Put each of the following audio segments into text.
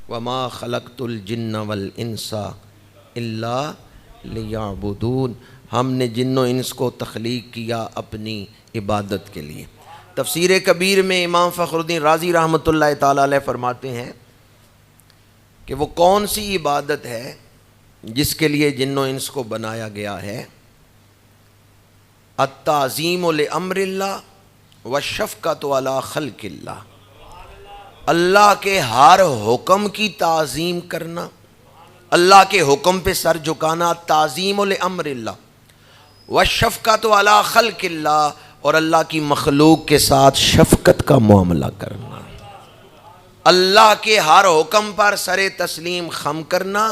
وما خلقت الجن والانس الا لیعبدون، ہم نے جن و انس کو تخلیق کیا اپنی عبادت کے لیے۔ تفسیر کبیر میں امام فخر الدین رازی رحمۃ اللہ تعالی علیہ فرماتے ہیں کہ وہ کون سی عبادت ہے جس کے لیے جن و انس کو بنایا گیا ہے؟ التعظیم لامر اللہ والشفقۃ علی خلق اللہ، اللہ کے ہر حکم کی تعظیم کرنا، اللہ کے حکم پہ سر جھکانا، تعظیم لامر اللہ والشفقۃ علی خلق اللہ، اور اللہ کی مخلوق کے ساتھ شفقت کا معاملہ کرنا، اللہ کے ہر حکم پر سر تسلیم خم کرنا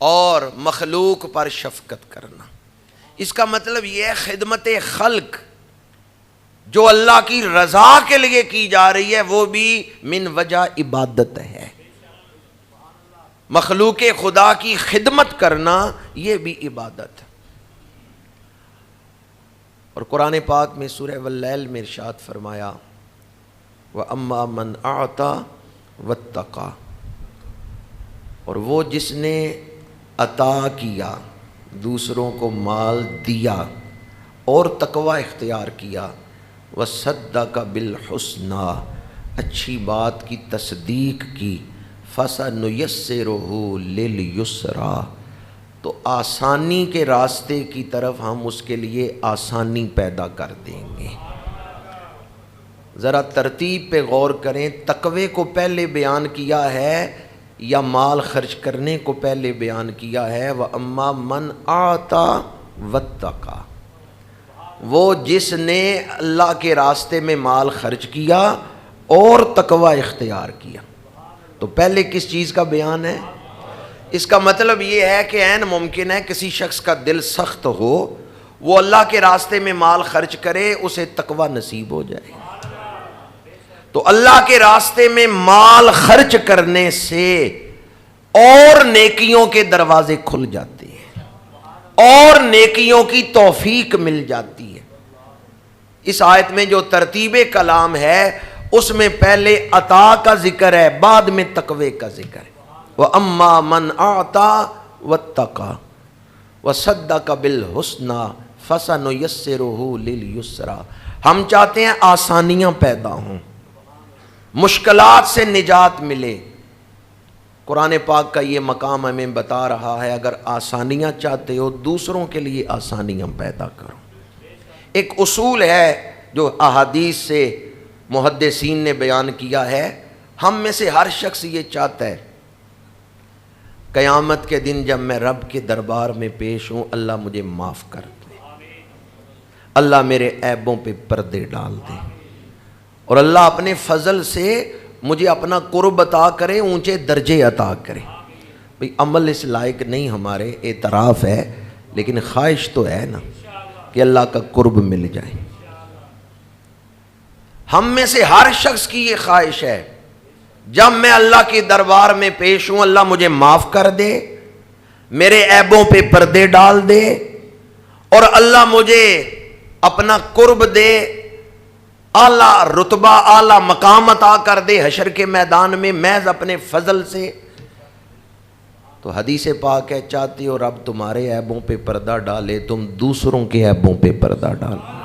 اور مخلوق پر شفقت کرنا۔ اس کا مطلب یہ ہے خدمت خلق جو اللہ کی رضا کے لیے کی جا رہی ہے وہ بھی من وجہ عبادت ہے۔ مخلوق خدا کی خدمت کرنا یہ بھی عبادت ہے۔ اور قرآن پاک میں سورہ واللیل میں ارشاد فرمایا وَأَمَّا مَنْ أَعْطَى وَاتَّقَى، اور وہ جس نے عطا کیا، دوسروں کو مال دیا اور تقوی اختیار کیا، وَصَدَّقَ بِالْحُسْنَى، اچھی بات کی تصدیق کی، فَسَنُيَسِّرُهُ لِلْيُسْرَى، تو آسانی کے راستے کی طرف ہم اس کے لیے آسانی پیدا کر دیں گے۔ ذرا ترتیب پہ غور کریں، تقوی کو پہلے بیان کیا ہے یا مال خرچ کرنے کو پہلے بیان کیا ہے؟ وَأَمَّا مَنْ أَعْطَى وَاتَّقَى، وہ جس نے اللہ کے راستے میں مال خرچ کیا اور تقوی اختیار کیا۔ تو پہلے کس چیز کا بیان ہے؟ اس کا مطلب یہ ہے کہ عین ممکن ہے کسی شخص کا دل سخت ہو، وہ اللہ کے راستے میں مال خرچ کرے، اسے تقوی نصیب ہو جائے۔ تو اللہ کے راستے میں مال خرچ کرنے سے اور نیکیوں کے دروازے کھل جاتے ہیں اور نیکیوں کی توفیق مل جاتی ہے۔ اس آیت میں جو ترتیب کلام ہے اس میں پہلے عطا کا ذکر ہے، بعد میں تقوی کا ذکر ہے۔ وَأَمَّا مَنْ أَعْطَى وَاتَّقَى وَصَدَّقَ بِالْحُسْنَى فَسَنُيَسِّرُهُ لِلْيُسْرَى، ہم چاہتے ہیں آسانیاں پیدا ہوں، مشکلات سے نجات ملے۔ قرآن پاک کا یہ مقام ہمیں بتا رہا ہے اگر آسانیاں چاہتے ہو دوسروں کے لیے آسانیاں پیدا کرو۔ ایک اصول ہے جو احادیث سے محدثین نے بیان کیا ہے، ہم میں سے ہر شخص یہ چاہتا ہے قیامت کے دن جب میں رب کے دربار میں پیش ہوں، اللہ مجھے معاف کر دے، اللہ میرے عیبوں پہ پردے ڈال دے، اور اللہ اپنے فضل سے مجھے اپنا قرب عطا کرے، اونچے درجے عطا کرے۔ بھئی عمل اس لائق نہیں، ہمارے اعتراف ہے، لیکن خواہش تو ہے نا کہ اللہ کا قرب مل جائے۔ ہم میں سے ہر شخص کی یہ خواہش ہے جب میں اللہ کے دربار میں پیش ہوں اللہ مجھے معاف کر دے، میرے عیبوں پہ پردے ڈال دے، اور اللہ مجھے اپنا قرب دے، اعلیٰ رتبہ اعلیٰ مقام عطا کر دے حشر کے میدان میں محض اپنے فضل سے۔ تو حدیث پاک ہے چاہتے ہو رب تمہارے عیبوں پہ پردہ ڈالے، تم دوسروں کے عیبوں پہ پردہ ڈالو۔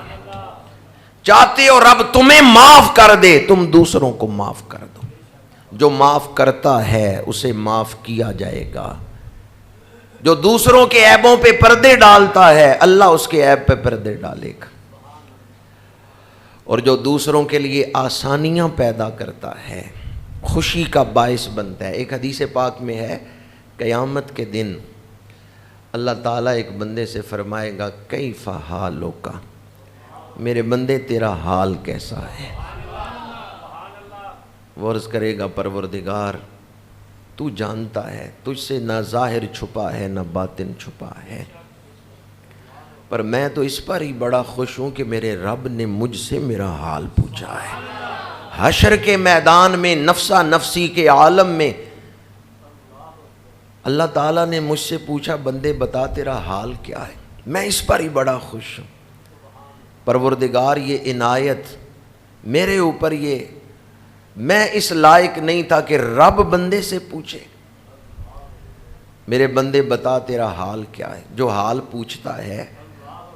چاہتے ہو رب تمہیں معاف کر دے، تم دوسروں کو معاف کر دو۔ جو معاف کرتا ہے اسے معاف کیا جائے گا، جو دوسروں کے عیبوں پہ پردے ڈالتا ہے اللہ اس کے عیب پہ پردے ڈالے گا، اور جو دوسروں کے لیے آسانیاں پیدا کرتا ہے خوشی کا باعث بنتا ہے۔ ایک حدیث پاک میں ہے قیامت کے دن اللہ تعالیٰ ایک بندے سے فرمائے گا کیف حالک، میرے بندے تیرا حال کیسا ہے؟ وہ عرض کرے گا پروردگار تو جانتا ہے، تجھ سے نہ ظاہر چھپا ہے نہ باطن چھپا ہے، پر میں تو اس پر ہی بڑا خوش ہوں کہ میرے رب نے مجھ سے میرا حال پوچھا ہے۔ حشر کے میدان میں نفسا نفسی کے عالم میں اللہ تعالیٰ نے مجھ سے پوچھا بندے بتا تیرا حال کیا ہے، میں اس پر ہی بڑا خوش ہوں۔ پروردگار یہ عنایت میرے اوپر یہ میں اس لائق نہیں تھا کہ رب بندے سے پوچھے میرے بندے بتا تیرا حال کیا ہے. جو حال پوچھتا ہے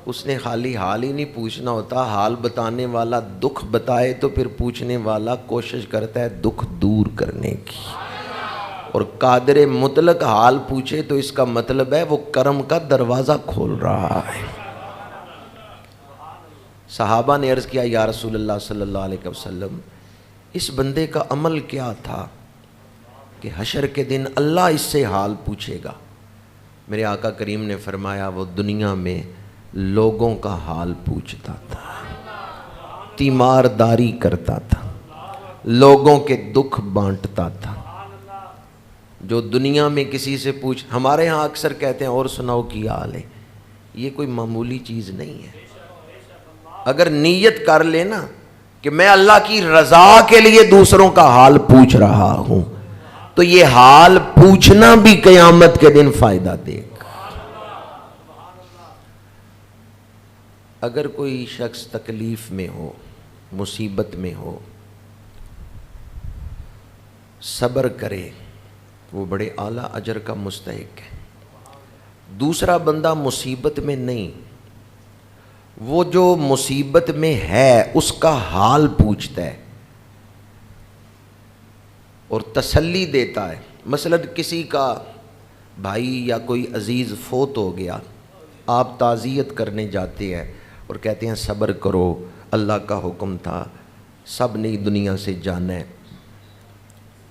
اس نے خالی حال ہی نہیں پوچھنا ہوتا، حال بتانے والا دکھ بتائے تو پھر پوچھنے والا کوشش کرتا ہے دکھ دور کرنے کی. اور قادر مطلق حال پوچھے تو اس کا مطلب ہے وہ کرم کا دروازہ کھول رہا ہے. صحابہ نے عرض کیا یا رسول اللہ صلی اللہ علیہ وسلم اس بندے کا عمل کیا تھا کہ حشر کے دن اللہ اس سے حال پوچھے گا؟ میرے آقا کریم نے فرمایا وہ دنیا میں لوگوں کا حال پوچھتا تھا، تیمارداری کرتا تھا، لوگوں کے دکھ بانٹتا تھا. جو دنیا میں کسی سے پوچھ، ہمارے ہاں اکثر کہتے ہیں اور سناؤ کی حال ہے، یہ کوئی معمولی چیز نہیں ہے. اگر نیت کر لینا کہ میں اللہ کی رضا کے لیے دوسروں کا حال پوچھ رہا ہوں تو یہ حال پوچھنا بھی قیامت کے دن فائدہ دے گا. اگر کوئی شخص تکلیف میں ہو، مصیبت میں ہو، صبر کرے وہ بڑے اعلیٰ اجر کا مستحق ہے. دوسرا بندہ مصیبت میں نہیں، وہ جو مصیبت میں ہے اس کا حال پوچھتا ہے اور تسلی دیتا ہے. مثلا کسی کا بھائی یا کوئی عزیز فوت ہو گیا، آپ تعزیت کرنے جاتے ہیں اور کہتے ہیں صبر کرو، اللہ کا حکم تھا، سب نے دنیا سے جانا ہے.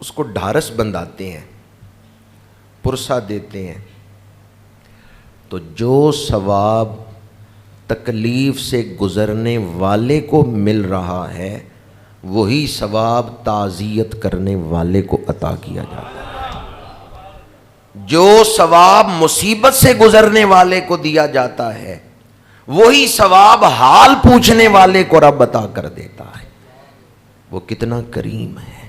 اس کو ڈھارس بندھاتے ہیں، پرسہ دیتے ہیں. تو جو ثواب تکلیف سے گزرنے والے کو مل رہا ہے وہی ثواب تعزیت کرنے والے کو عطا کیا جاتا ہے. جو ثواب مصیبت سے گزرنے والے کو دیا جاتا ہے وہی ثواب حال پوچھنے والے کو رب عطا کر دیتا ہے. وہ کتنا کریم ہے.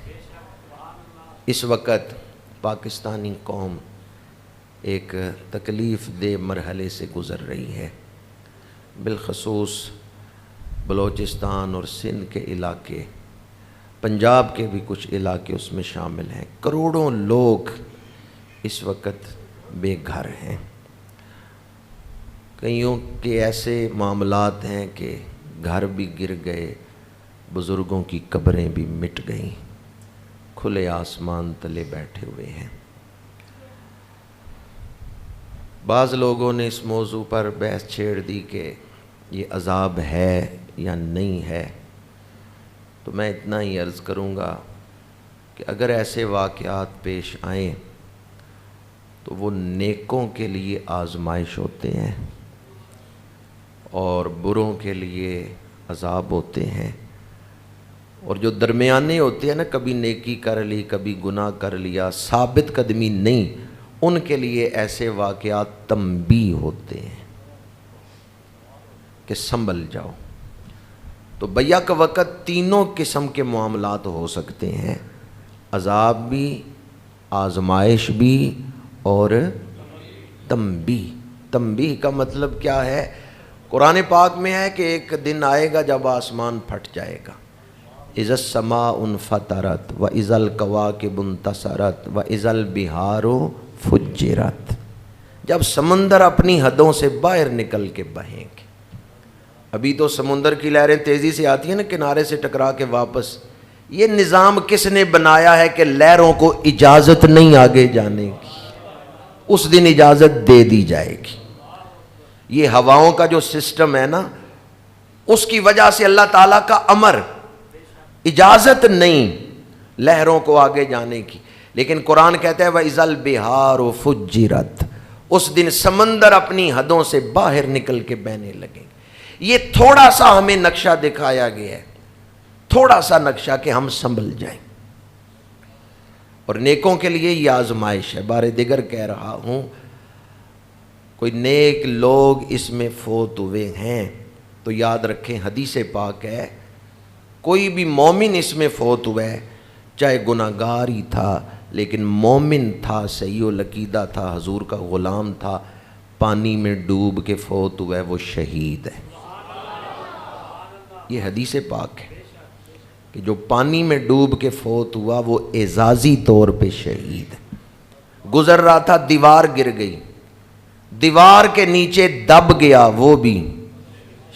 اس وقت پاکستانی قوم ایک تکلیف دہ مرحلے سے گزر رہی ہے، بالخصوص بلوچستان اور سندھ کے علاقے، پنجاب کے بھی کچھ علاقے اس میں شامل ہیں. کروڑوں لوگ اس وقت بے گھر ہیں. کئیوں کے ایسے معاملات ہیں کہ گھر بھی گر گئے، بزرگوں کی قبریں بھی مٹ گئیں، کھلے آسمان تلے بیٹھے ہوئے ہیں. بعض لوگوں نے اس موضوع پر بحث چھیڑ دی کہ یہ عذاب ہے یا نہیں ہے. تو میں اتنا ہی عرض کروں گا کہ اگر ایسے واقعات پیش آئیں تو وہ نیکوں کے لیے آزمائش ہوتے ہیں اور بروں کے لیے عذاب ہوتے ہیں. اور جو درمیانے ہوتے ہیں نا، کبھی نیکی کر لی کبھی گناہ کر لیا، ثابت قدمی نہیں، ان کے لیے ایسے واقعات تنبیہ ہوتے ہیں کہ سنبھل جاؤ. تو بیک وقت تینوں قسم کے معاملات ہو سکتے ہیں، عذاب بھی، آزمائش بھی اور تنبیہ. تنبیہ کا مطلب کیا ہے؟ قرآن پاک میں ہے کہ ایک دن آئے گا جب آسمان پھٹ جائے گا. اذا السماء انفطرت واذا الکواکب انتثرت واذا البحار فجرت. جب سمندر اپنی حدوں سے باہر نکل کے بہیں گے. ابھی تو سمندر کی لہریں تیزی سے آتی ہیں نا کنارے سے ٹکرا کے واپس. یہ نظام کس نے بنایا ہے کہ لہروں کو اجازت نہیں آگے جانے کی؟ اس دن اجازت دے دی جائے گی. یہ ہواؤں کا جو سسٹم ہے نا، اس کی وجہ سے اللہ تعالیٰ کا امر، اجازت نہیں لہروں کو آگے جانے کی. لیکن قرآن کہتا ہے وَإِذَا الْبِحَارُ فُجِّرَتْ، اس دن سمندر اپنی حدوں سے باہر نکل کے بہنے لگیں. یہ تھوڑا سا ہمیں نقشہ دکھایا گیا ہے، تھوڑا سا نقشہ کہ ہم سنبھل جائیں. اور نیکوں کے لیے یہ آزمائش ہے. بار دیگر کہہ رہا ہوں، کوئی نیک لوگ اس میں فوت ہوئے ہیں تو یاد رکھیں حدیث پاک ہے، کوئی بھی مومن اس میں فوت ہوا ہے، چاہے گناہگار ہی تھا لیکن مومن تھا، صحیح العقیدہ تھا، حضور کا غلام تھا، پانی میں ڈوب کے فوت ہوا ہے، وہ شہید ہے. یہ حدیث پاک ہے. کہ جو پانی میں ڈوب کے فوت ہوا وہ اعزازی طور پہ شہید ہے. گزر رہا تھا، دیوار گر گئی، دیوار کے نیچے دب گیا، وہ بھی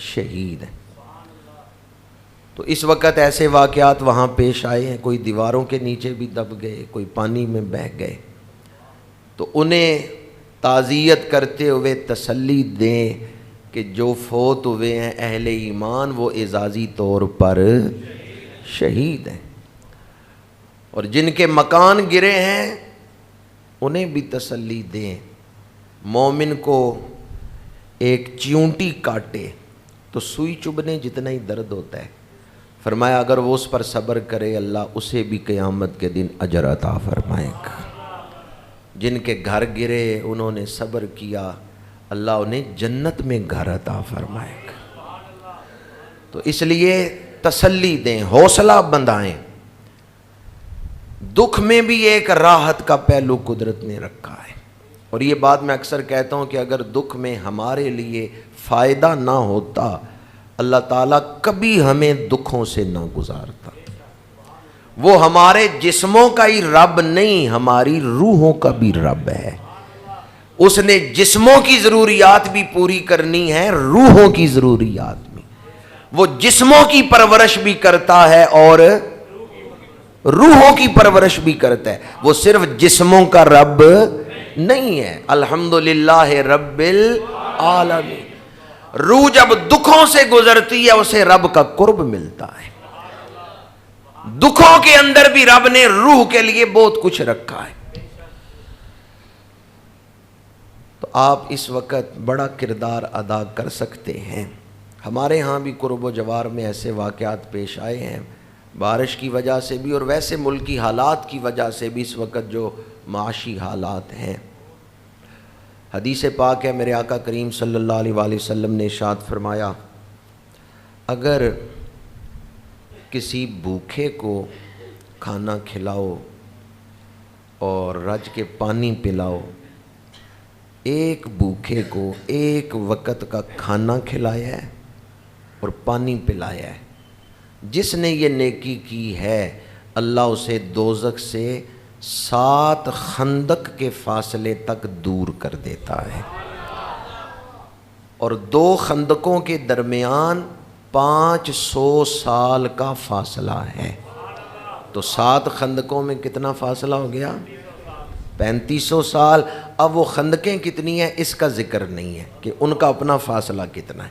شہید ہے. تو اس وقت ایسے واقعات وہاں پیش آئے ہیں، کوئی دیواروں کے نیچے بھی دب گئے، کوئی پانی میں بہہ گئے. تو انہیں تعزیت کرتے ہوئے تسلی دیں کہ جو فوت ہوئے ہیں اہل ایمان وہ اعزازی طور پر شہید ہیں، اور جن کے مکان گرے ہیں انہیں بھی تسلی دیں. مومن کو ایک چیونٹی کاٹے تو سوئی چبھنے جتنا ہی درد ہوتا ہے، فرمایا اگر وہ اس پر صبر کرے اللہ اسے بھی قیامت کے دن اجر عطا فرمائے گا. جن کے گھر گرے انہوں نے صبر کیا، اللہ انہیں جنت میں گھر عطا فرمائے گا. تو اس لیے تسلی دیں، حوصلہ بندھائیں. دکھ میں بھی ایک راحت کا پہلو قدرت نے رکھا ہے، اور یہ بات میں اکثر کہتا ہوں کہ اگر دکھ میں ہمارے لیے فائدہ نہ ہوتا اللہ تعالیٰ کبھی ہمیں دکھوں سے نہ گزارتا. وہ ہمارے جسموں کا ہی رب نہیں، ہماری روحوں کا بھی رب ہے. اس نے جسموں کی ضروریات بھی پوری کرنی ہے، روحوں کی ضروریات بھی. وہ جسموں کی پرورش بھی کرتا ہے اور روحوں کی پرورش بھی کرتا ہے. وہ صرف جسموں کا رب نہیں ہے. الحمدللہ رب العالمین. روح جب دکھوں سے گزرتی ہے اسے رب کا قرب ملتا ہے. دکھوں کے اندر بھی رب نے روح کے لیے بہت کچھ رکھا ہے. تو آپ اس وقت بڑا کردار ادا کر سکتے ہیں. ہمارے ہاں بھی قرب و جوار میں ایسے واقعات پیش آئے ہیں، بارش کی وجہ سے بھی اور ویسے ملکی حالات کی وجہ سے بھی. اس وقت جو معاشی حالات ہیں، حدیث پاک ہے، میرے آقا کریم صلی اللہ علیہ وآلہ وسلم نے ارشاد فرمایا اگر کسی بھوکے کو کھانا کھلاؤ اور رج کے پانی پلاؤ، ایک بھوکے کو ایک وقت کا کھانا کھلایا ہے اور پانی پلایا ہے، جس نے یہ نیکی کی ہے اللہ اسے دوزخ سے 7 خندق کے فاصلے تک دور کر دیتا ہے. اور 2 خندقوں کے درمیان 500 سال کا فاصلہ ہے. تو 7 خندقوں میں کتنا فاصلہ ہو گیا؟ 3500 سال. اب وہ خندقیں کتنی ہیں اس کا ذکر نہیں ہے کہ ان کا اپنا فاصلہ کتنا ہے.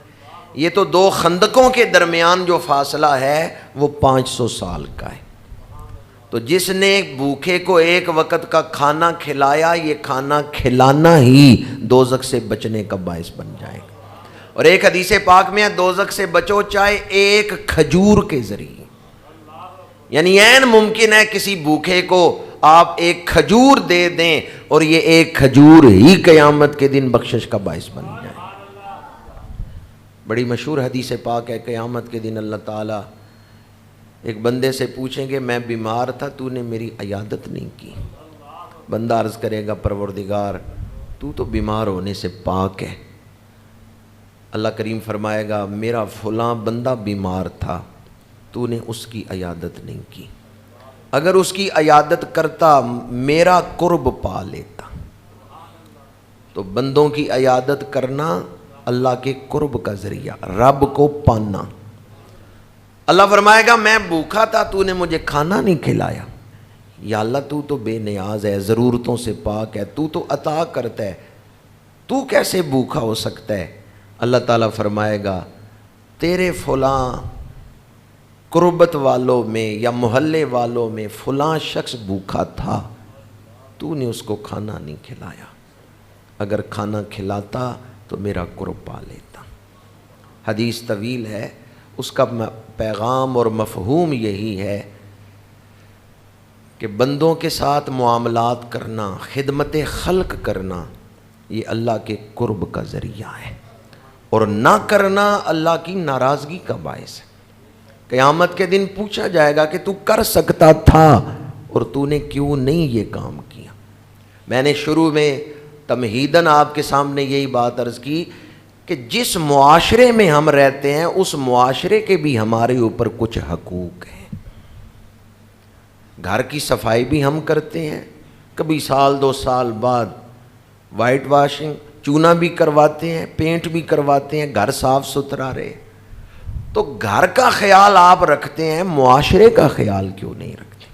یہ تو 2 خندقوں کے درمیان جو فاصلہ ہے وہ 500 سال کا ہے. تو جس نے بھوکے کو ایک وقت کا کھانا کھلایا، یہ کھانا کھلانا ہی دوزخ سے بچنے کا باعث بن جائے گا. اور ایک حدیث پاک میں ہے دوزخ سے بچو چاہے ایک کھجور کے ذریعے. یعنی عین ممکن ہے کسی بھوکے کو آپ ایک کھجور دے دیں اور یہ ایک کھجور ہی قیامت کے دن بخشش کا باعث بن جائے. بڑی مشہور حدیث پاک ہے، قیامت کے دن اللہ تعالیٰ ایک بندے سے پوچھیں گے میں بیمار تھا تو نے میری عیادت نہیں کی. بندہ عرض کرے گا پروردگار تو بیمار ہونے سے پاک ہے. اللہ کریم فرمائے گا میرا فلاں بندہ بیمار تھا تو نے اس کی عیادت نہیں کی. اگر اس کی عیادت کرتا میرا قرب پا لیتا. تو بندوں کی عیادت کرنا اللہ کے قرب کا ذریعہ، رب کو پانا. اللہ فرمائے گا میں بھوکا تھا تو نے مجھے کھانا نہیں کھلایا. یا اللہ تو بے نیاز ہے، ضرورتوں سے پاک ہے، تو عطا کرتا ہے، تو کیسے بھوکا ہو سکتا ہے؟ اللہ تعالیٰ فرمائے گا تیرے فلاں قربت والوں میں یا محلے والوں میں فلاں شخص بھوکا تھا، تو نے اس کو کھانا نہیں کھلایا. اگر کھانا کھلاتا تو میرا قرب پا لیتا. حدیث طویل ہے، اس کا پیغام اور مفہوم یہی ہے کہ بندوں کے ساتھ معاملات کرنا، خدمت خلق کرنا، یہ اللہ کے قرب کا ذریعہ ہے، اور نہ کرنا اللہ کی ناراضگی کا باعث ہے. قیامت کے دن پوچھا جائے گا کہ تو کر سکتا تھا اور تو نے کیوں نہیں یہ کام کیا. میں نے شروع میں تمہیداً آپ کے سامنے یہی بات عرض کی کہ جس معاشرے میں ہم رہتے ہیں اس معاشرے کے بھی ہمارے اوپر کچھ حقوق ہیں. گھر کی صفائی بھی ہم کرتے ہیں، کبھی سال 2 سال بعد وائٹ واشنگ، چونا بھی کرواتے ہیں، پینٹ بھی کرواتے ہیں، گھر صاف ستھرا رہے۔ تو گھر کا خیال آپ رکھتے ہیں، معاشرے کا خیال کیوں نہیں رکھتے؟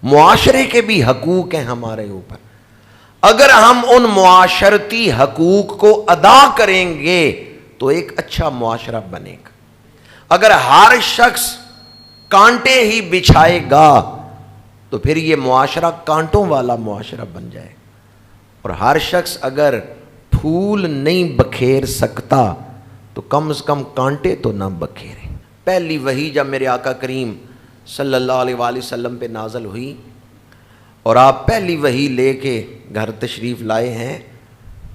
معاشرے کے بھی حقوق ہیں ہمارے اوپر، اگر ہم ان معاشرتی حقوق کو ادا کریں گے تو ایک اچھا معاشرہ بنے گا۔ اگر ہر شخص کانٹے ہی بچھائے گا تو پھر یہ معاشرہ کانٹوں والا معاشرہ بن جائے گا، اور ہر شخص اگر پھول نہیں بکھیر سکتا تو کم از کم کانٹے تو نہ بکھیرے۔ پہلی وحی جب میرے آقا کریم صلی اللہ علیہ وآلہ وسلم پہ نازل ہوئی اور آپ پہلی وحی لے کے گھر تشریف لائے ہیں،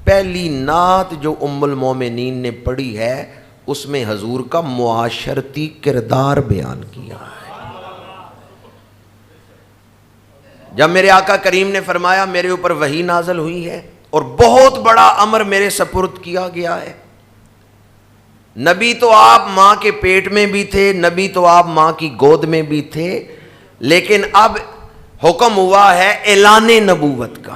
پہلی نعت جو ام المومنین نے پڑھی ہے اس میں حضور کا معاشرتی کردار بیان کیا ہے۔ جب میرے آقا کریم نے فرمایا میرے اوپر وحی نازل ہوئی ہے اور بہت بڑا امر میرے سپرد کیا گیا ہے، نبی تو آپ ماں کے پیٹ میں بھی تھے، نبی تو آپ ماں کی گود میں بھی تھے، لیکن اب حکم ہوا ہے اعلان نبوت کا۔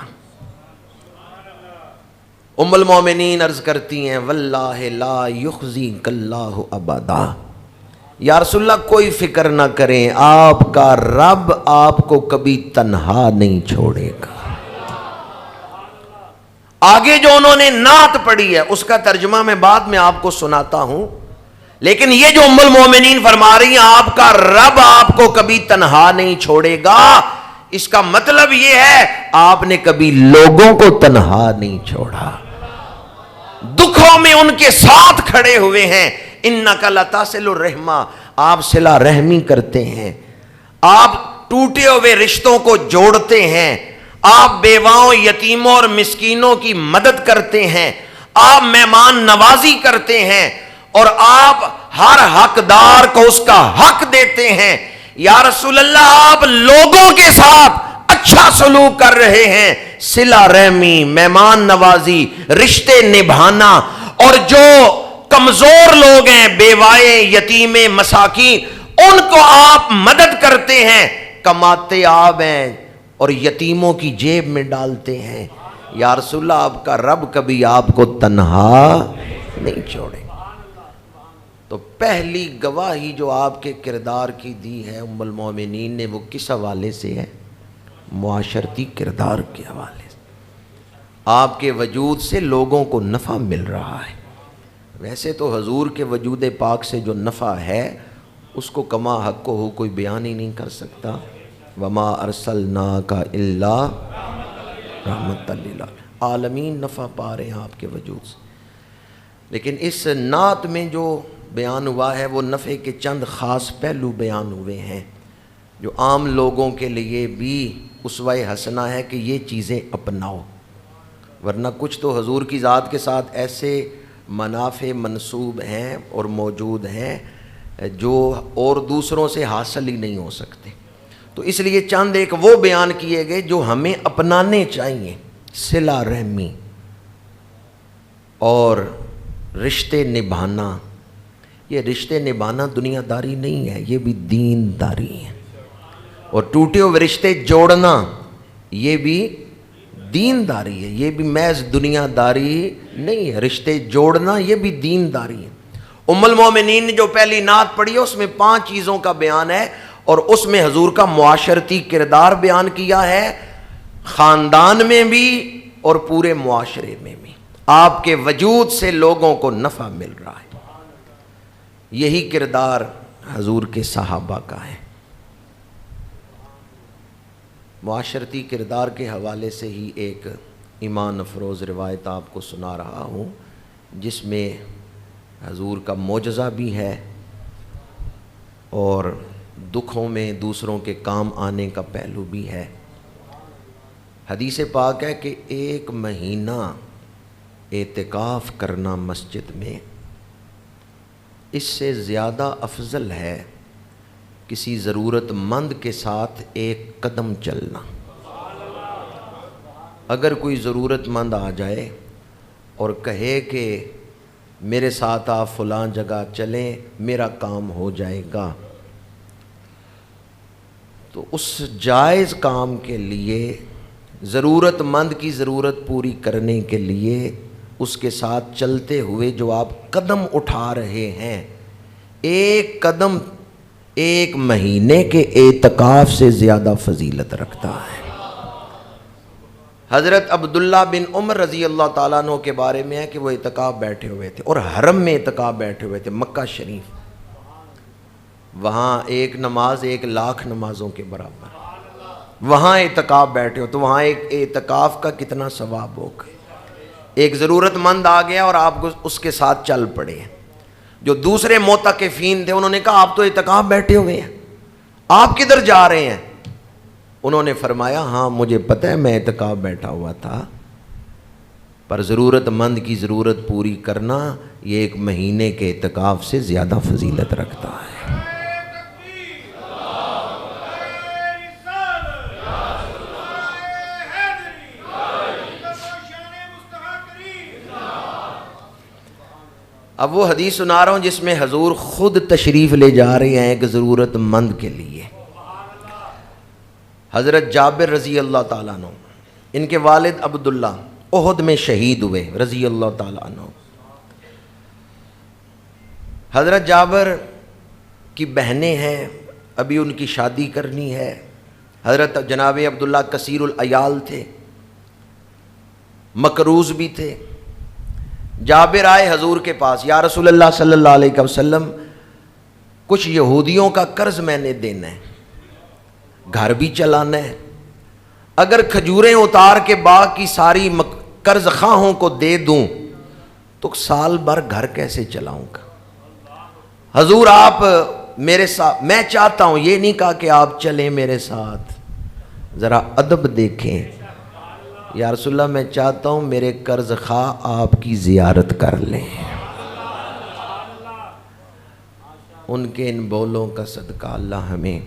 ام المومنین عرض کرتی ہیں واللہ لا یخزیک اللہ ابدا، یا رسول اللہ کوئی فکر نہ کریں، آپ کا رب آپ کو کبھی تنہا نہیں چھوڑے گا۔ آگے جو انہوں نے نعت پڑھی ہے اس کا ترجمہ میں بعد میں آپ کو سناتا ہوں، لیکن یہ جو ام المومنین فرما رہی ہیں آپ کا رب آپ کو کبھی تنہا نہیں چھوڑے گا، اس کا مطلب یہ ہے آپ نے کبھی لوگوں کو تنہا نہیں چھوڑا، دکھوں میں ان کے ساتھ کھڑے ہوئے ہیں۔ انک لتصل الرحمہ، آپ صلہ رحمی کرتے ہیں، آپ ٹوٹے ہوئے رشتوں کو جوڑتے ہیں، آپ بیواؤں یتیموں اور مسکینوں کی مدد کرتے ہیں، آپ مہمان نوازی کرتے ہیں، اور آپ ہر حقدار کو اس کا حق دیتے ہیں۔ یا رسول اللہ آپ لوگوں کے ساتھ اچھا سلوک کر رہے ہیں، صلہ رحمی، مہمان نوازی، رشتے نبھانا، اور جو کمزور لوگ ہیں بیوائے یتیمیں مساکین ان کو آپ مدد کرتے ہیں، کماتے آپ ہیں اور یتیموں کی جیب میں ڈالتے ہیں۔ یا رسول اللہ آپ کا رب کبھی آپ کو تنہا نہیں چھوڑے۔ تو پہلی گواہی جو آپ کے کردار کی دی ہے ام المومنین نے، وہ کس حوالے سے ہے؟ معاشرتی کردار کے حوالے سے۔ آپ کے وجود سے لوگوں کو نفع مل رہا ہے۔ ویسے تو حضور کے وجود پاک سے جو نفع ہے اس کو کما حق کو کوئی بیان ہی نہیں کر سکتا۔ وما ارسلناک الا رحمت للعالمین، نفع پا رہے ہیں آپ کے وجود سے۔ لیکن اس نعت میں جو بیان ہوا ہے وہ نفع کے چند خاص پہلو بیان ہوئے ہیں جو عام لوگوں کے لیے بھی اسوہ حسنہ ہے کہ یہ چیزیں اپناؤ، ورنہ کچھ تو حضور کی ذات کے ساتھ ایسے منافع منسوب ہیں اور موجود ہیں جو اور دوسروں سے حاصل ہی نہیں ہو سکتے۔ تو اس لیے چند ایک وہ بیان کیے گئے جو ہمیں اپنانے چاہیے، صلہ رحمی اور رشتے نبھانا۔ یہ رشتے نبھانا دنیا داری نہیں ہے، یہ بھی دین داری ہے، اور ٹوٹے ہوئے رشتے جوڑنا یہ بھی دین داری ہے، یہ بھی محض دنیا داری نہیں ہے، رشتے جوڑنا یہ بھی دین داری ہے۔ ام المومنین نے جو پہلی نعت پڑھی ہے اس میں 5 چیزوں کا بیان ہے، اور اس میں حضور کا معاشرتی کردار بیان کیا ہے، خاندان میں بھی اور پورے معاشرے میں بھی۔ آپ کے وجود سے لوگوں کو نفع مل رہا ہے، یہی کردار حضور کے صحابہ کا ہے۔ معاشرتی کردار کے حوالے سے ہی ایک ایمان افروز روایت آپ کو سنا رہا ہوں جس میں حضور کا معجزہ بھی ہے اور دکھوں میں دوسروں کے کام آنے کا پہلو بھی ہے۔ حدیث پاک ہے کہ 1 مہینہ اعتکاف کرنا مسجد میں اس سے زیادہ افضل ہے کسی ضرورت مند کے ساتھ 1 قدم چلنا۔ اگر کوئی ضرورت مند آ جائے اور کہے کہ میرے ساتھ آپ فلاں جگہ چلیں میرا کام ہو جائے گا، تو اس جائز کام کے لیے ضرورت مند کی ضرورت پوری کرنے کے لیے اس کے ساتھ چلتے ہوئے جو آپ قدم اٹھا رہے ہیں، ایک قدم ایک مہینے کے اعتکاف سے زیادہ فضیلت رکھتا ہے۔ حضرت عبداللہ بن عمر رضی اللہ تعالیٰ عنہ کے بارے میں ہے کہ وہ اعتکاف بیٹھے ہوئے تھے اور حرم میں اعتکاف بیٹھے ہوئے تھے، مکہ شریف، وہاں ایک نماز 1,00,000 نمازوں کے برابر، وہاں اعتکاف بیٹھے ہو تو وہاں ایک اعتکاف کا کتنا ثواب ہوگا۔ ایک ضرورت مند آ گیا اور آپ اس کے ساتھ چل پڑے ہیں۔ جو دوسرے معتکفین تھے انہوں نے کہا آپ تو اعتکاف بیٹھے ہوئے ہیں، آپ کدھر جا رہے ہیں؟ انہوں نے فرمایا ہاں مجھے پتہ ہے میں اعتکاف بیٹھا ہوا تھا، پر ضرورت مند کی ضرورت پوری کرنا یہ ایک مہینے کے اعتکاف سے زیادہ فضیلت رکھتا ہے۔ اب وہ حدیث سنا رہا ہوں جس میں حضور خود تشریف لے جا رہے ہیں ایک ضرورت مند کے لیے۔ حضرت جابر رضی اللہ تعالیٰ عنہ، ان کے والد عبداللہ احد میں شہید ہوئے رضی اللہ تعالیٰ عنہ۔ حضرت جابر کی بہنیں ہیں، ابھی ان کی شادی کرنی ہے۔ حضرت جناب عبداللہ کثیر العیال تھے، مقروض بھی تھے۔ جابر آئے حضور کے پاس، یا رسول اللہ صلی اللہ علیہ وسلم کچھ یہودیوں کا قرض میں نے دینا ہے، گھر بھی چلانا ہے، اگر کھجوریں اتار کے باغ کی ساری قرض خواہوں کو دے دوں تو سال بھر گھر کیسے چلاؤں گا؟ حضور آپ میرے ساتھ، میں چاہتا ہوں، یہ نہیں کہا کہ آپ چلیں میرے ساتھ، ذرا ادب دیکھیں، یا رسول اللہ میں چاہتا ہوں میرے قرض خواہ آپ کی زیارت کر لیں۔ ان کے ان بولوں کا صدقہ اللہ ہمیں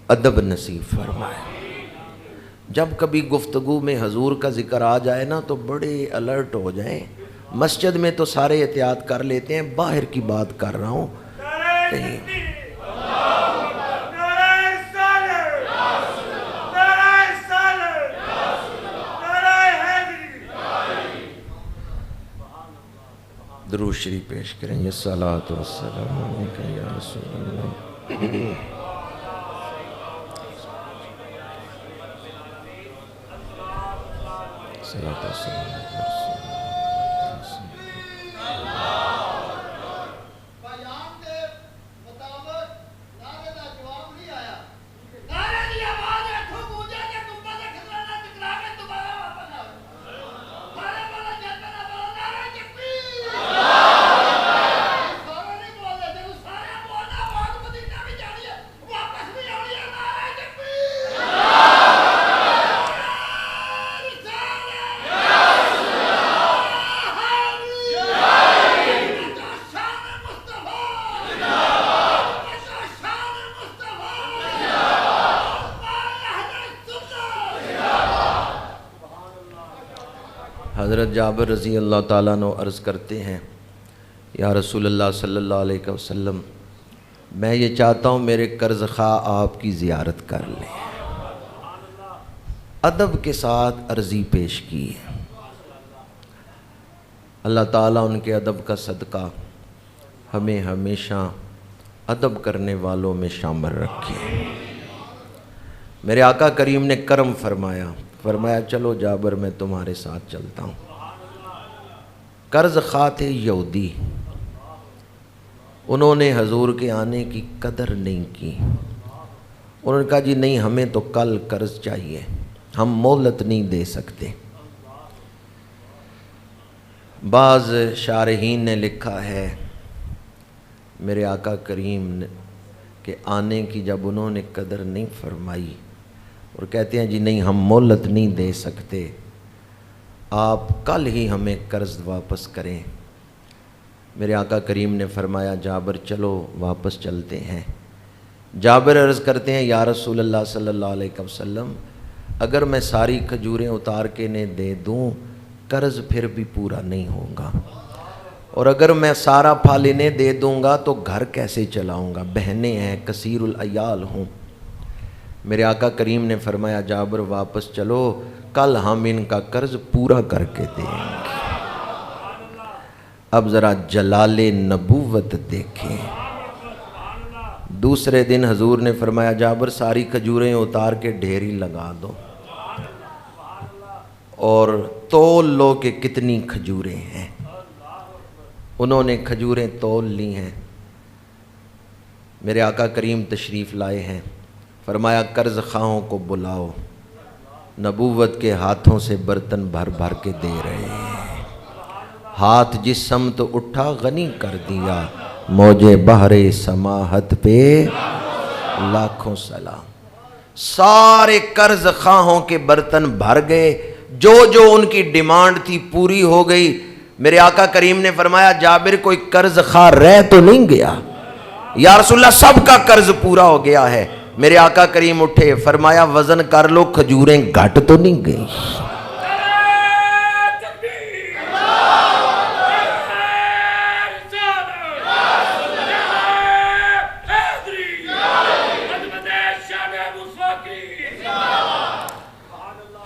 ادب نصیب فرمائے۔ جب کبھی گفتگو میں حضور کا ذکر آ جائے نا تو بڑے الرٹ ہو جائیں۔ مسجد میں تو سارے احتیاط کر لیتے ہیں، باہر کی بات کر رہا ہوں کہیں درود شریف پیش کریں گے۔ صلاۃ والسلام علیک یا رسول اللہ۔ صلاۃ والسلام علیک یا رسول اللہ۔ حضرت جابر رضی اللہ تعالیٰ عنہ عرض کرتے ہیں یا رسول اللہ صلی اللہ علیہ وسلم میں یہ چاہتا ہوں میرے قرض خواہ آپ کی زیارت کر لیں۔ ادب کے ساتھ عرضی پیش کی ہے۔ اللہ تعالیٰ ان کے ادب کا صدقہ ہمیں ہمیشہ ادب کرنے والوں میں شامل رکھے۔ میرے آقا کریم نے کرم فرمایا، فرمایا چلو جابر میں تمہارے ساتھ چلتا ہوں۔ قرض خواہ تھے یہودی، انہوں نے حضور کے آنے کی قدر نہیں کی۔ انہوں نے کہا جی نہیں ہمیں تو کل قرض چاہیے، ہم مہلت نہیں دے سکتے۔ بعض شارحین نے لکھا ہے میرے آقا کریم کے آنے کی جب انہوں نے قدر نہیں فرمائی اور کہتے ہیں جی نہیں ہم مہلت نہیں دے سکتے، آپ کل ہی ہمیں قرض واپس کریں۔ میرے آقا کریم نے فرمایا جابر چلو واپس چلتے ہیں۔ جابر عرض کرتے ہیں یا رسول اللہ صلی اللہ علیہ وسلم اگر میں ساری کھجوریں اتار کے انہیں دے دوں قرض پھر بھی پورا نہیں ہوگا، اور اگر میں سارا پھل انہیں دے دوں گا تو گھر کیسے چلاؤں گا، بہنیں ہیں، کثیر العیال ہوں۔ میرے آقا کریم نے فرمایا جابر واپس چلو، کل ہم ان کا قرض پورا کر کے دیں گے۔ اب ذرا جلال نبوت دیکھیں۔ دوسرے دن حضور نے فرمایا جابر ساری کھجوریں اتار کے ڈھیری لگا دو اور تول لو کہ کتنی کھجوریں ہیں۔ انہوں نے کھجوریں تول لی ہیں۔ میرے آقا کریم تشریف لائے ہیں، فرمایا قرض خواہوں کو بلاؤ، نبوت کے ہاتھوں سے برتن بھر بھر کے دے رہے ہیں۔ ہاتھ جس سمت اٹھا غنی کر دیا، موجے بحر سماحت پہ لاکھوں سلام۔ سارے قرض خواہوں کے برتن بھر گئے، جو جو ان کی ڈیمانڈ تھی پوری ہو گئی۔ میرے آقا کریم نے فرمایا جابر کوئی قرض خواہ رہ تو نہیں گیا؟ یا رسول اللہ سب کا قرض پورا ہو گیا ہے۔ میرے آقا کریم اٹھے، فرمایا وزن کر لو کھجوریں گھٹ تو نہیں گئی؟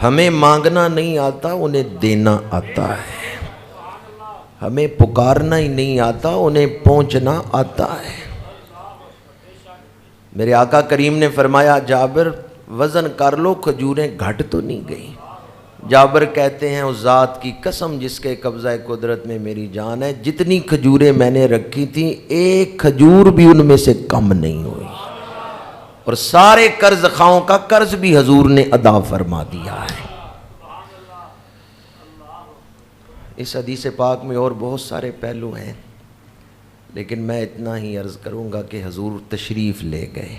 ہمیں مانگنا نہیں آتا، انہیں دینا آتا ہے۔ ہمیں پکارنا ہی نہیں آتا، انہیں پہنچنا آتا ہے۔ میرے آقا کریم نے فرمایا جابر وزن کر لو کھجوریں گھٹ تو نہیں گئی؟ جابر کہتے ہیں اس ذات کی قسم جس کے قبضہ قدرت میں میری جان ہے، جتنی کھجوریں میں نے رکھی تھیں ایک کھجور بھی ان میں سے کم نہیں ہوئی، اور سارے قرض خواہوں کا قرض بھی حضور نے ادا فرما دیا ہے۔ اس حدیث پاک میں اور بہت سارے پہلو ہیں، لیکن میں اتنا ہی عرض کروں گا کہ حضور تشریف لے گئے۔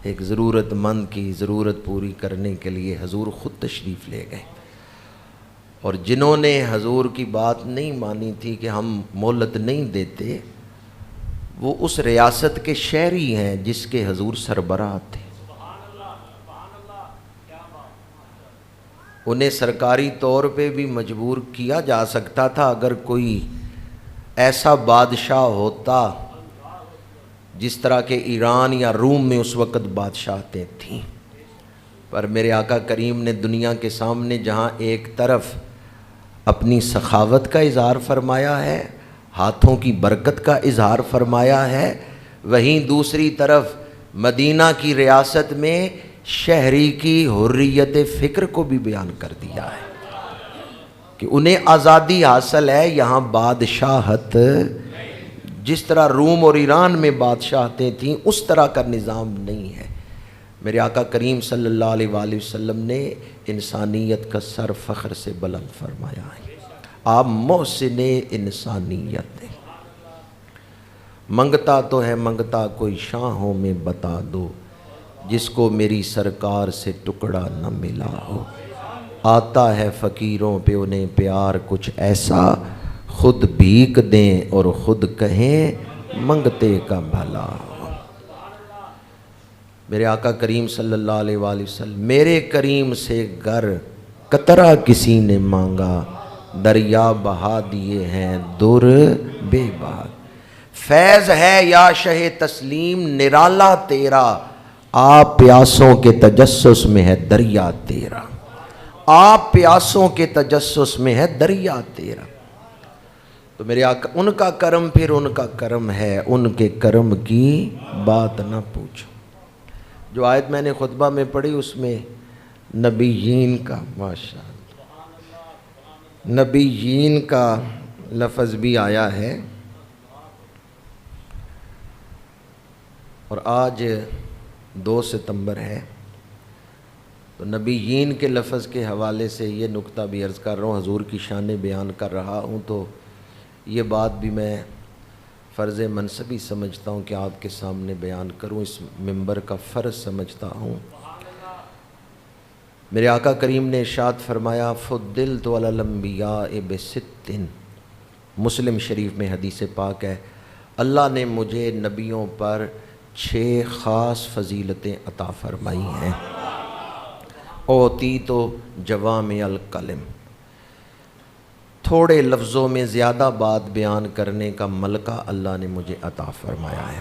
ایک ضرورت مند کی ضرورت پوری کرنے کے لیے حضور خود تشریف لے گئے، اور جنہوں نے حضور کی بات نہیں مانی تھی کہ ہم مہلت نہیں دیتے، وہ اس ریاست کے شہری ہیں جس کے حضور سربراہ تھے۔ انہیں سرکاری طور پہ بھی مجبور کیا جا سکتا تھا اگر کوئی ایسا بادشاہ ہوتا جس طرح کے ایران یا روم میں اس وقت بادشاہتیں تھیں، پر میرے آقا کریم نے دنیا کے سامنے جہاں ایک طرف اپنی سخاوت کا اظہار فرمایا ہے، ہاتھوں کی برکت کا اظہار فرمایا ہے، وہیں دوسری طرف مدینہ کی ریاست میں شہری کی حریت فکر کو بھی بیان کر دیا ہے کہ انہیں آزادی حاصل ہے۔ یہاں بادشاہت جس طرح روم اور ایران میں بادشاہتیں تھیں اس طرح کا نظام نہیں ہے۔ میرے آقا کریم صلی اللہ علیہ وآلہ وسلم نے انسانیت کا سر فخر سے بلند فرمایا ہے۔ آپ محسن انسانیت ہیں۔ منگتا تو ہے منگتا کوئی شاہوں میں بتا دو، جس کو میری سرکار سے ٹکڑا نہ ملا ہو۔ آتا ہے فقیروں پہ انہیں پیار کچھ ایسا، خود بھیک دیں اور خود کہیں منگتے کا بھلا ہو۔ میرے آقا کریم صلی اللہ علیہ وآلہ وسلم، میرے کریم سے گر قطرہ کسی نے مانگا، دریا بہا دیے ہیں در بے باد۔ فیض ہے یا شہ تسلیم نرالا تیرا، آپ پیاسوں کے تجسس میں ہے دریا تیرا، آپ پیاسوں کے تجسس میں ہے دریا تیرا۔ تو میرے آقا ان کا کرم پھر ان کا کرم ہے، ان کے کرم کی بات نہ پوچھو۔ جو آیت میں نے خطبہ میں پڑھی اس میں نبیین کا، ماشاءاللہ نبیین کا لفظ بھی آیا ہے، اور آج 2 ستمبر ہے، تو نبیین کے لفظ کے حوالے سے یہ نکتہ بھی عرض کر رہا ہوں، حضور کی شان بیان کر رہا ہوں، تو یہ بات بھی میں فرض منصبی سمجھتا ہوں کہ آپ کے سامنے بیان کروں، اس منبر کا فرض سمجھتا ہوں۔ میرے آقا کریم نے ارشاد فرمایا فضلت علی الانبیاء بست، مسلم شریف میں حدیث پاک ہے، اللہ نے مجھے نبیوں پر 6 خاص فضیلتیں عطا فرمائی ہیں۔ اوتی تو جوامع الکلم، تھوڑے لفظوں میں زیادہ بات بیان کرنے کا ملکہ اللہ نے مجھے عطا فرمایا ہے۔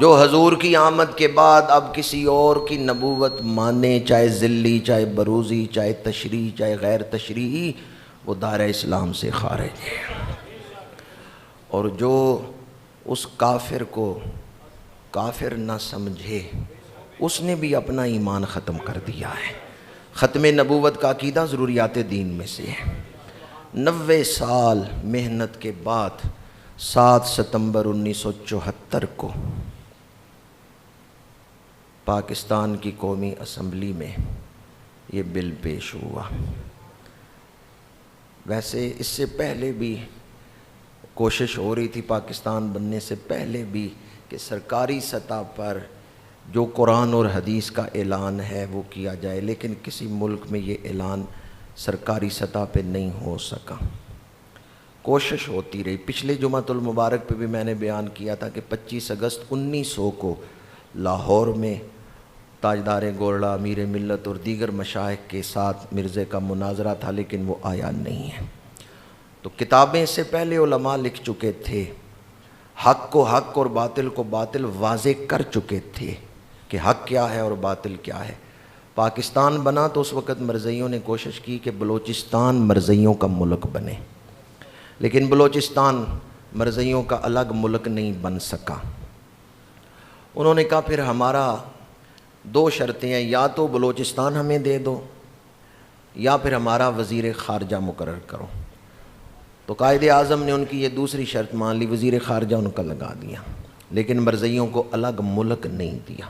جو حضور کی آمد کے بعد اب کسی اور کی نبوت مانے، چاہے ذلی، چاہے بروزی، چاہے تشریح، چاہے غیر تشریحی، وہ دائرہ اسلام سے خارج ہے۔ اور جو اس کافر کو کافر نہ سمجھے، اس نے بھی اپنا ایمان ختم کر دیا ہے۔ ختم نبوت کا عقیدہ ضروریات دین میں سے ہے۔ 90 سال محنت کے بعد 7 ستمبر 1974 کو پاکستان کی قومی اسمبلی میں یہ بل پیش ہوا۔ ویسے اس سے پہلے بھی کوشش ہو رہی تھی پاکستان بننے سے پہلے بھی کہ سرکاری سطح پر جو قرآن اور حدیث کا اعلان ہے وہ کیا جائے، لیکن کسی ملک میں یہ اعلان سرکاری سطح پہ نہیں ہو سکا۔ کوشش ہوتی رہی۔ پچھلے جمعۃ المبارک پہ بھی میں نے بیان کیا تھا کہ 25 اگست 1900 کو لاہور میں تاجدار گولڑا، امیر ملت اور دیگر مشائخ کے ساتھ مرزے کا مناظرہ تھا، لیکن وہ آیا نہیں ہے۔ تو کتابیں اس سے پہلے علماء لکھ چکے تھے، حق کو حق اور باطل کو باطل واضح کر چکے تھے کہ حق کیا ہے اور باطل کیا ہے۔ پاکستان بنا تو اس وقت مرزائیوں نے کوشش کی کہ بلوچستان مرزائیوں کا ملک بنے، لیکن بلوچستان مرزائیوں کا الگ ملک نہیں بن سکا۔ انہوں نے کہا پھر ہمارا 2 شرطیں ہیں، یا تو بلوچستان ہمیں دے دو یا پھر ہمارا وزیر خارجہ مقرر کرو۔ تو قائد اعظم نے ان کی یہ دوسری شرط مان لی، وزیر خارجہ ان کا لگا دیا، لیکن مرزائیوں کو الگ ملک نہیں دیا۔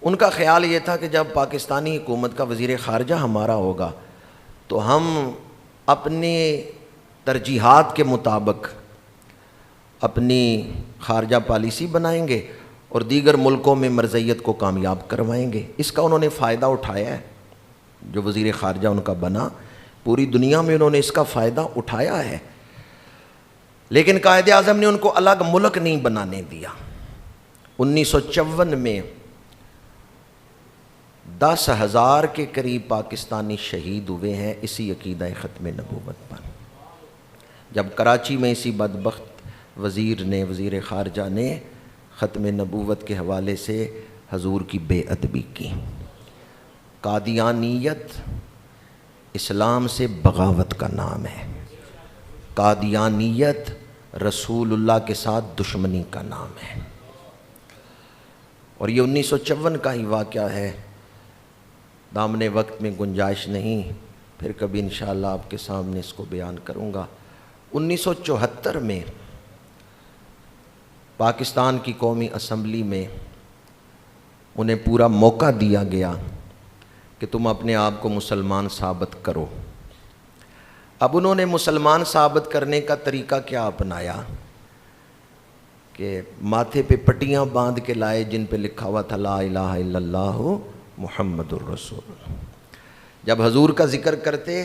ان کا خیال یہ تھا کہ جب پاکستانی حکومت کا وزیر خارجہ ہمارا ہوگا تو ہم اپنے ترجیحات کے مطابق اپنی خارجہ پالیسی بنائیں گے اور دیگر ملکوں میں مرزائیت کو کامیاب کروائیں گے۔ اس کا انہوں نے فائدہ اٹھایا ہے۔ جو وزیر خارجہ ان کا بنا، پوری دنیا میں انہوں نے اس کا فائدہ اٹھایا ہے، لیکن قائد اعظم نے ان کو الگ ملک نہیں بنانے دیا۔ 1954 میں 10,000 کے قریب پاکستانی شہید ہوئے ہیں اسی عقیدہ ختم نبوت پر، جب کراچی میں اسی بدبخت وزیر خارجہ نے ختم نبوت کے حوالے سے حضور کی بیعت بھی کی۔ قادیانیت اسلام سے بغاوت کا نام ہے، قادیانیت رسول اللہ کے ساتھ دشمنی کا نام ہے، اور یہ 1954 کا ہی واقعہ ہے۔ دامن وقت میں گنجائش نہیں، پھر کبھی انشاءاللہ آپ کے سامنے اس کو بیان کروں گا۔ 1974 میں پاکستان کی قومی اسمبلی میں انہیں پورا موقع دیا گیا کہ تم اپنے آپ کو مسلمان ثابت کرو۔ اب انہوں نے مسلمان ثابت کرنے کا طریقہ کیا اپنایا کہ ماتھے پہ پٹیاں باندھ کے لائے جن پہ لکھا ہوا تھا لا الہ الا اللہ محمد الرسول اللہ۔ جب حضور کا ذکر کرتے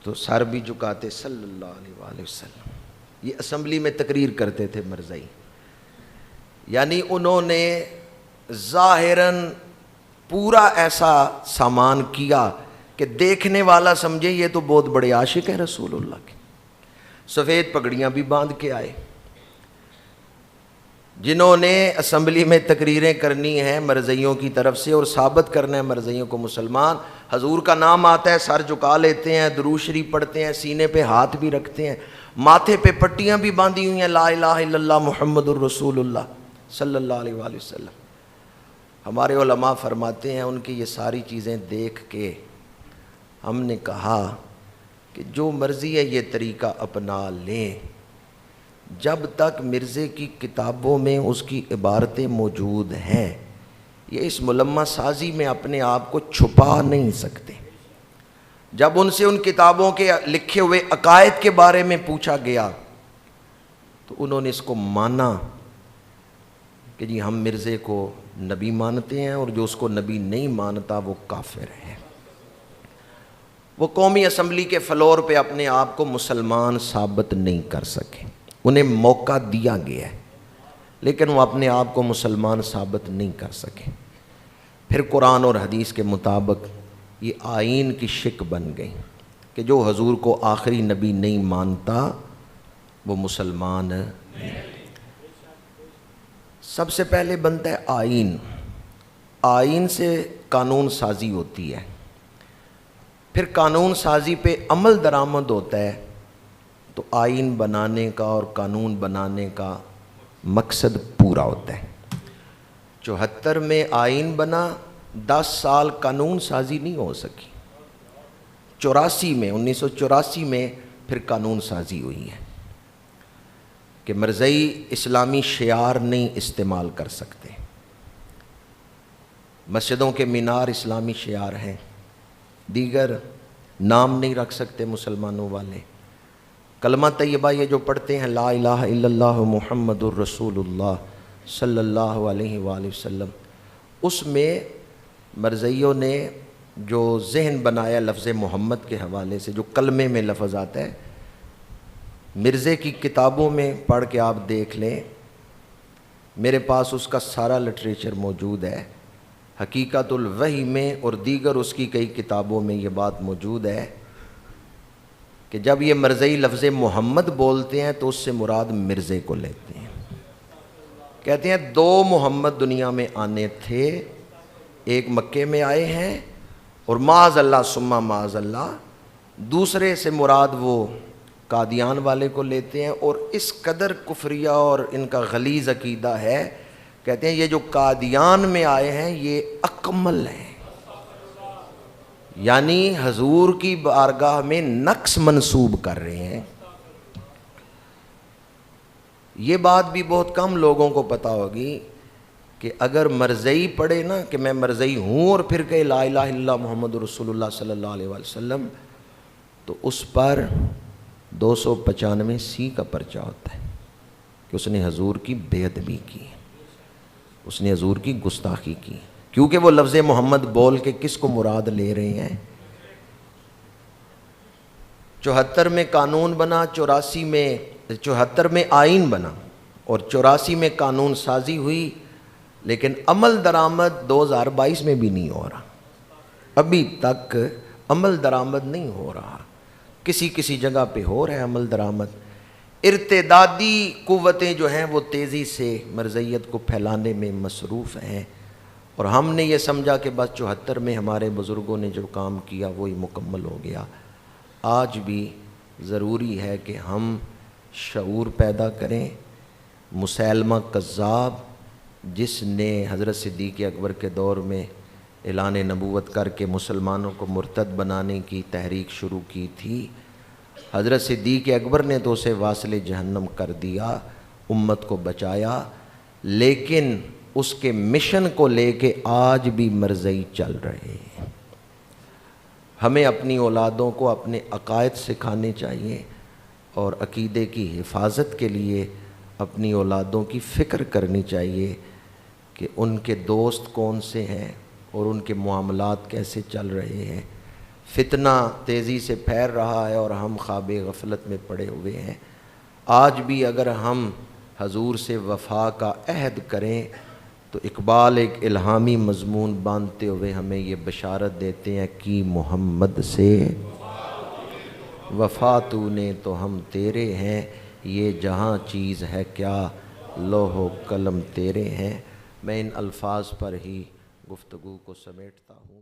تو سر بھی جھکاتے صلی اللہ علیہ وآلہ وسلم۔ یہ اسمبلی میں تقریر کرتے تھے مرزائی، یعنی انہوں نے ظاہراً پورا ایسا سامان کیا کہ دیکھنے والا سمجھے یہ تو بہت بڑے عاشق ہیں رسول اللہ کے۔ سفید پگڑیاں بھی باندھ کے آئے۔ جنہوں نے اسمبلی میں تقریریں کرنی ہیں مرزائیوں کی طرف سے اور ثابت کرنا ہے مرزائیوں کو مسلمان، حضور کا نام آتا ہے سر جھکا لیتے ہیں، درود شریف پڑھتے ہیں، سینے پہ ہاتھ بھی رکھتے ہیں، ماتھے پہ پٹیاں بھی باندھی ہوئی ہیں لا الہ الا اللہ محمد الرسول اللہ صلی اللہ علیہ وآلہ وسلم۔ ہمارے علماء فرماتے ہیں ان کی یہ ساری چیزیں دیکھ کے ہم نے کہا کہ جو مرضی ہے یہ طریقہ اپنا لیں، جب تک مرزے کی کتابوں میں اس کی عبارتیں موجود ہیں یہ اس ملمہ سازی میں اپنے آپ کو چھپا نہیں سکتے۔ جب ان سے ان کتابوں کے لکھے ہوئے عقائد کے بارے میں پوچھا گیا تو انہوں نے اس کو مانا کہ جی ہم مرزے کو نبی مانتے ہیں اور جو اس کو نبی نہیں مانتا وہ کافر ہے۔ وہ قومی اسمبلی کے فلور پہ اپنے آپ کو مسلمان ثابت نہیں کر سکے، انہیں موقع دیا گیا ہے لیکن وہ اپنے آپ کو مسلمان ثابت نہیں کر سکے۔ پھر قرآن اور حدیث کے مطابق یہ آئین کی شک بن گئی کہ جو حضور کو آخری نبی نہیں مانتا وہ مسلمان نہیں۔ سب سے پہلے بنتا ہے آئین. آئین سے قانون سازی ہوتی ہے، پھر قانون سازی پہ عمل درآمد ہوتا ہے. تو آئین بنانے کا اور قانون بنانے کا مقصد پورا ہوتا ہے. 74 میں آئین بنا، 10 سال قانون سازی نہیں ہو سکی. 1984 میں پھر قانون سازی ہوئی ہے کہ مرزئی اسلامی شعار نہیں استعمال کر سکتے. مسجدوں کے مینار اسلامی شعار ہیں، دیگر نام نہیں رکھ سکتے مسلمانوں والے. کلمہ طیبہ یہ جو پڑھتے ہیں لا الہ الا اللہ محمد الرسول اللہ صلی اللہ علیہ وآلہ وسلم، اس میں مرزئیوں نے جو ذہن بنایا لفظ محمد کے حوالے سے، جو کلمے میں لفظ آتا ہے، مرزے کی کتابوں میں پڑھ کے آپ دیکھ لیں. میرے پاس اس کا سارا لٹریچر موجود ہے. حقیقت الوحی میں اور دیگر اس کی کئی کتابوں میں یہ بات موجود ہے کہ جب یہ مرزئی لفظ محمد بولتے ہیں تو اس سے مراد مرزے کو لیتے ہیں. کہتے ہیں 2 محمد دنیا میں آنے تھے، ایک مکے میں آئے ہیں اور معاذ اللہ ثم معاذ اللہ دوسرے سے مراد وہ قادیان والے کو لیتے ہیں. اور اس قدر کفریہ اور ان کا غلیظ عقیدہ ہے، کہتے ہیں یہ جو قادیان میں آئے ہیں یہ اکمل ہیں، یعنی حضور کی بارگاہ میں نقص منسوب کر رہے ہیں. یہ بات بھی بہت کم لوگوں کو پتہ ہوگی کہ اگر مرزئی پڑھے نا کہ میں مرزئی ہوں اور پھر کہے لا الہ الا اللہ محمد رسول اللہ صلی اللہ علیہ وآلہ وسلم، تو اس پر 295 کا پرچہ ہوتا ہے کہ اس نے حضور کی بے ادبی کی، اس نے حضور کی گستاخی کی، کیونکہ وہ لفظ محمد بول کے کس کو مراد لے رہے ہیں. 74 میں قانون بنا، 74 میں آئین بنا اور 84 میں قانون سازی ہوئی، لیکن عمل درآمد 2022 میں بھی نہیں ہو رہا. ابھی تک عمل درآمد نہیں ہو رہا. کسی جگہ پہ ہو رہا ہے عمل درآمد. ارتدادی قوتیں جو ہیں وہ تیزی سے مرزیت کو پھیلانے میں مصروف ہیں، اور ہم نے یہ سمجھا کہ بس 74 میں ہمارے بزرگوں نے جو کام کیا وہی مکمل ہو گیا. آج بھی ضروری ہے کہ ہم شعور پیدا کریں. مسیلمہ کذاب جس نے حضرت صدیق اکبر کے دور میں اعلان نبوت کر کے مسلمانوں کو مرتد بنانے کی تحریک شروع کی تھی، حضرت صدیق اکبر نے تو اسے واصل جہنم کر دیا، امت کو بچایا، لیکن اس کے مشن کو لے کے آج بھی مرزئی چل رہے ہیں. ہمیں اپنی اولادوں کو اپنے عقائد سکھانے چاہیے اور عقیدے کی حفاظت کے لیے اپنی اولادوں کی فکر کرنی چاہیے کہ ان کے دوست کون سے ہیں اور ان کے معاملات کیسے چل رہے ہیں. فتنہ تیزی سے پھیل رہا ہے اور ہم خواب غفلت میں پڑے ہوئے ہیں. آج بھی اگر ہم حضور سے وفا کا عہد کریں تو اقبال ایک الہامی مضمون باندھتے ہوئے ہمیں یہ بشارت دیتے ہیں کہ محمد سے وفا تو نے تو ہم تیرے ہیں، یہ جہاں چیز ہے کیا لوح و قلم تیرے ہیں. میں ان الفاظ پر ہی گفتگو کو سمیٹتا ہوں.